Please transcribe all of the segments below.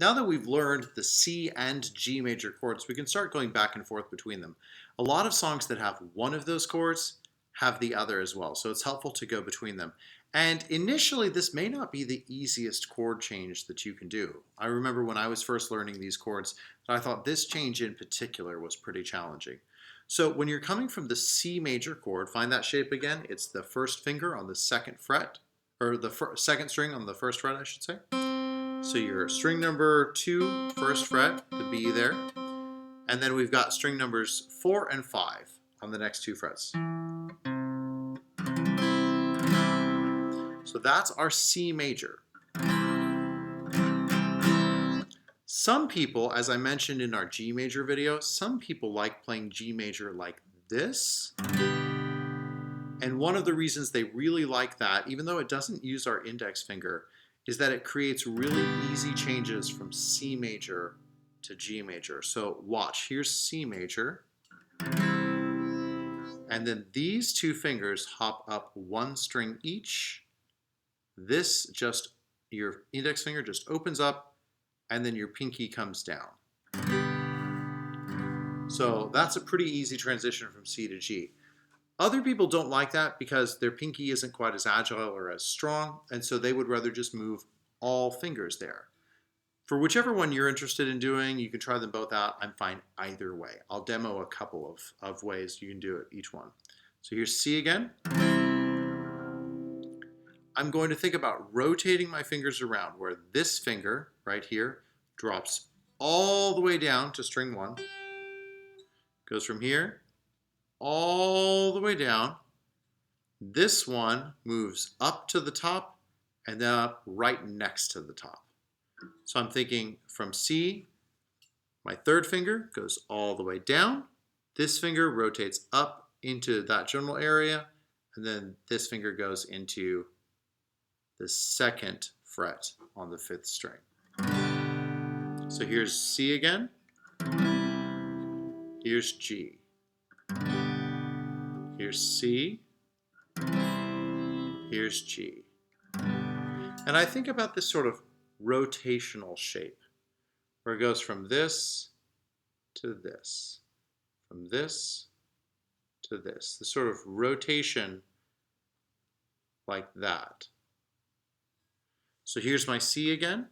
Now that we've learned the C and G major chords, we can start going back and forth between them. A lot of songs that have one of those chords have the other as well, so it's helpful to go between them. And initially, this may not be the easiest chord change that you can do. I remember when I was first learning these chords, I thought this change in particular was pretty challenging. So when you're coming from the C major chord, find that shape again. It's the first finger on the second fret, or the second string on the first fret, I should say. So your string number 2, first fret, the B there. And then we've got string numbers 4 and 5 on the next 2 frets. So that's our C major. Some people, as I mentioned in our G major video, some people like playing G major like this. And one of the reasons they really like that, even though it doesn't use our index finger, is that it creates really easy changes from C major to G major. So watch, here's C major. And then these two fingers hop up one string each. This just, your index finger just opens up, and then your pinky comes down. So that's a pretty easy transition from C to G. Other people don't like that because their pinky isn't quite as agile or as strong, and so they would rather just move all fingers there. For whichever one you're interested in doing, you can try them both out. I'm fine either way. I'll demo a couple of ways you can do it, each one. So here's C again. I'm going to think about rotating my fingers around where this finger right here drops all the way down to string 1, goes from here all the way down. This one moves up to the top and then up right next to the top. So I'm thinking from C, my third finger goes all the way down. This finger rotates up into that general area, and then this finger goes into the second fret on the 5th string. So here's C again. Here's G. Here's C. Here's G. And I think about this sort of rotational shape, where it goes from this to this, from this to this. The sort of rotation like that. So here's my C again.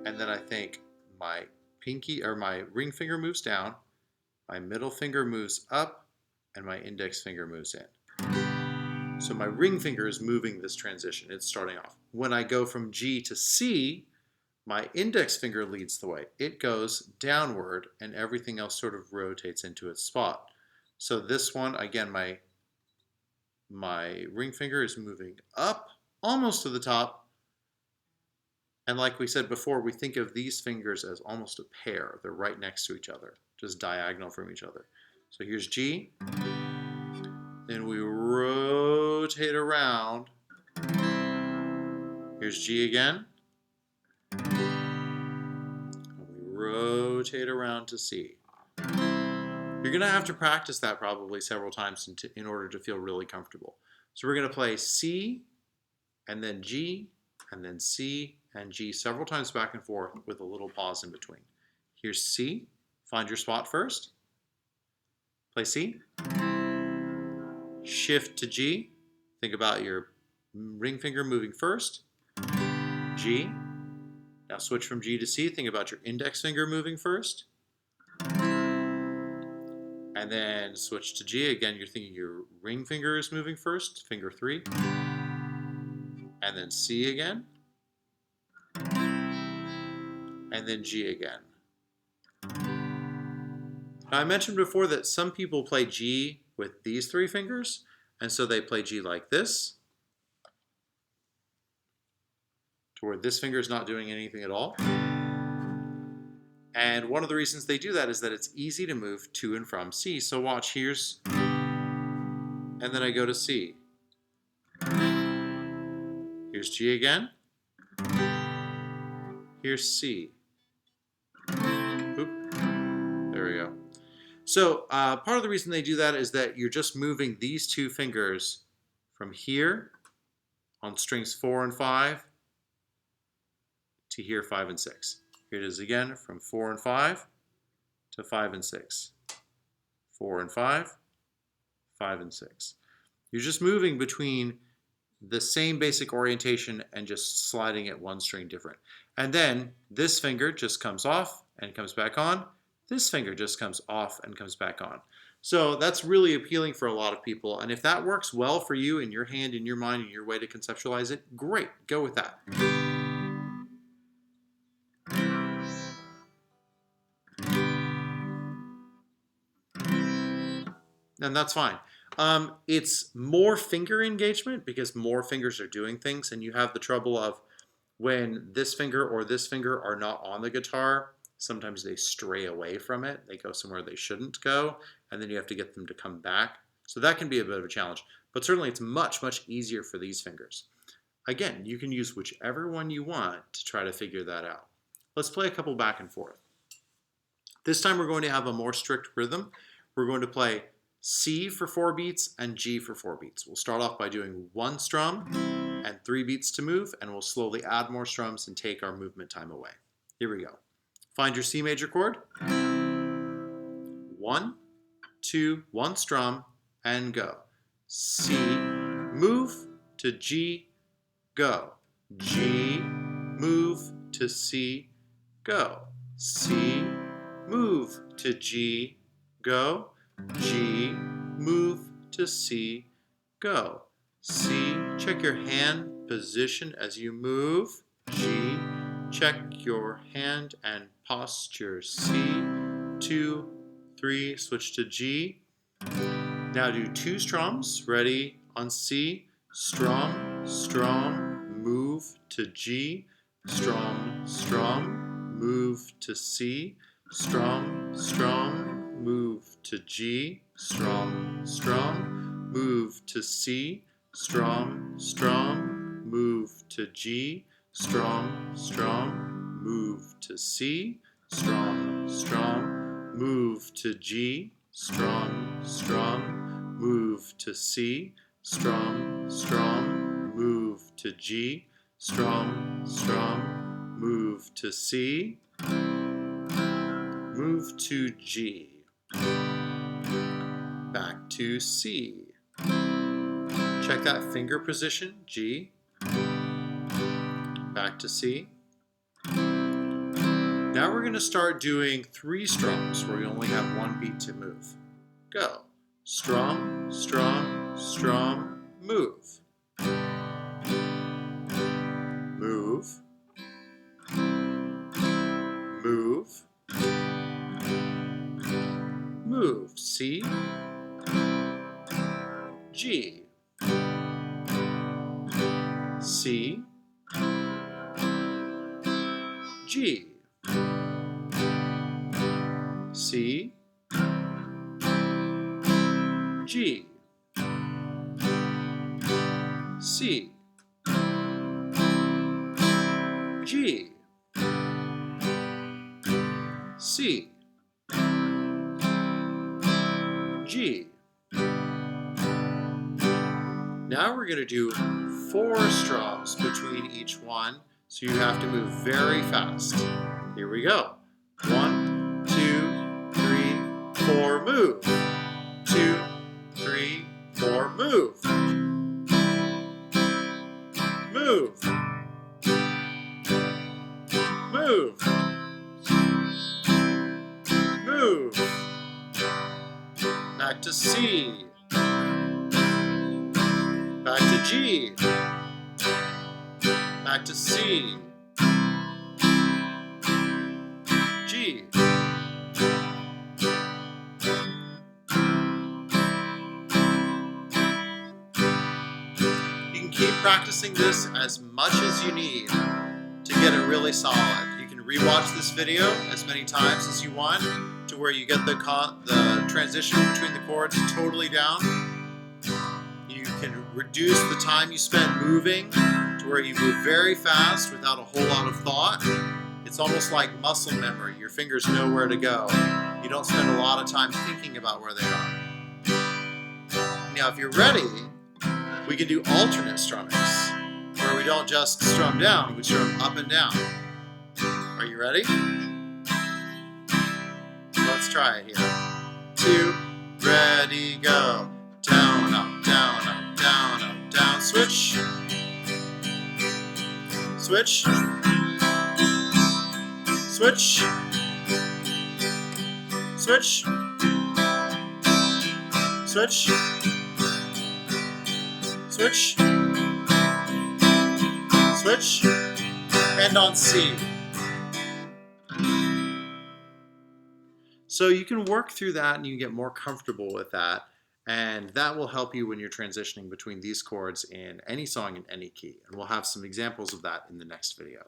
And then I think my pinky or my ring finger moves down, my middle finger moves up, and my index finger moves in. So my ring finger is moving this transition. It's starting off. When I go from G to C, my index finger leads the way. It goes downward, and everything else sort of rotates into its spot. So this one, again, my ring finger is moving up almost to the top. And like we said before, we think of these fingers as almost a pair. They're right next to each other, just diagonal from each other. So here's G. Then we rotate around. Here's G again. And we rotate around to C. You're going to have to practice that probably several times in order to feel really comfortable. So we're going to play C, and then G, and then C, and G several times back and forth with a little pause in between. Here's C. Find your spot first. Play C. Shift to G. Think about your ring finger moving first. G. Now switch from G to C. Think about your index finger moving first. And then switch to G. Again, you're thinking your ring finger is moving first, finger 3. And then C again. And then G again. Now I mentioned before that some people play G with these 3 fingers, and so they play G like this, to where this finger is not doing anything at all. And one of the reasons they do that is that it's easy to move to and from C. So watch, here's, and then I go to C. Here's G again. Here's C. Oop. There we go. So part of the reason they do that is that you're just moving these 2 fingers from here on strings 4 and 5 to here 5 and 6. Here it is again from 4 and 5 to 5 and 6. 4 and 5, 5 and 6. You're just moving between the same basic orientation and just sliding it one string different. And then this finger just comes off and comes back on. This finger just comes off and comes back on. So that's really appealing for a lot of people. And if that works well for you in your hand, in your mind, in your way to conceptualize it, great, go with that. And that's fine. It's more finger engagement because more fingers are doing things, and you have the trouble of when this finger or this finger are not on the guitar, sometimes they stray away from it. They go somewhere they shouldn't go, and then you have to get them to come back. So that can be a bit of a challenge, but certainly it's much, much easier for these fingers. Again, you can use whichever one you want to try to figure that out. Let's play a couple back and forth. This time we're going to have a more strict rhythm. We're going to play C for 4 beats and G for 4 beats. We'll start off by doing 1 strum and 3 beats to move, and we'll slowly add more strums and take our movement time away. Here we go. Find your C major chord. 1, 2, 1 strum, and go. C, move to G, go. G, move to C, go. C, move to G, go. G, move to C, go. C, check your hand position as you move. G, check your hand and posture. C, 2, 3, switch to G. Now do 2 strums, ready on C. Strum, strum, move to G. Strum, strum, move to C. Strum, strum, move to G, strum, strum, move to C, strum, strum, move to G, strum, strum, move to C, strum, strum, move to G, strum, strum, move to C, strum, strum, move to G, strum, strum, move to C, move to G. Back to C. Check that finger position, G. Back to C. Now we're going to start doing 3 strums where we only have 1 beat to move. Go. Strum, strum, strum, move. Move. Move. Move. C, G, C, G, C, G, C, G, C, G. Now we're going to do 4 strums between each one, so you have to move very fast. Here we go. 1, 2, 3, 4, move. 2, 3, 4, move. Move. Move. Move. Back to C. Back to G. Back to C. G. You can keep practicing this as much as you need to get it really solid. You can rewatch this video as many times as you want to where you get the transition between the chords totally down. You can reduce the time you spend moving to where you move very fast without a whole lot of thought. It's almost like muscle memory. Your fingers know where to go. You don't spend a lot of time thinking about where they are. Now, if you're ready, we can do alternate strummings. we don't just strum down, we strum up and down. Are you ready? Let's try it here. 2, ready, go. Down, up, down, up, down, up, down. Switch. Switch. Switch. Switch. Switch. Switch. Switch. And on C. So you can work through that and you can get more comfortable with that. And that will help you when you're transitioning between these chords in any song in any key. And we'll have some examples of that in the next video.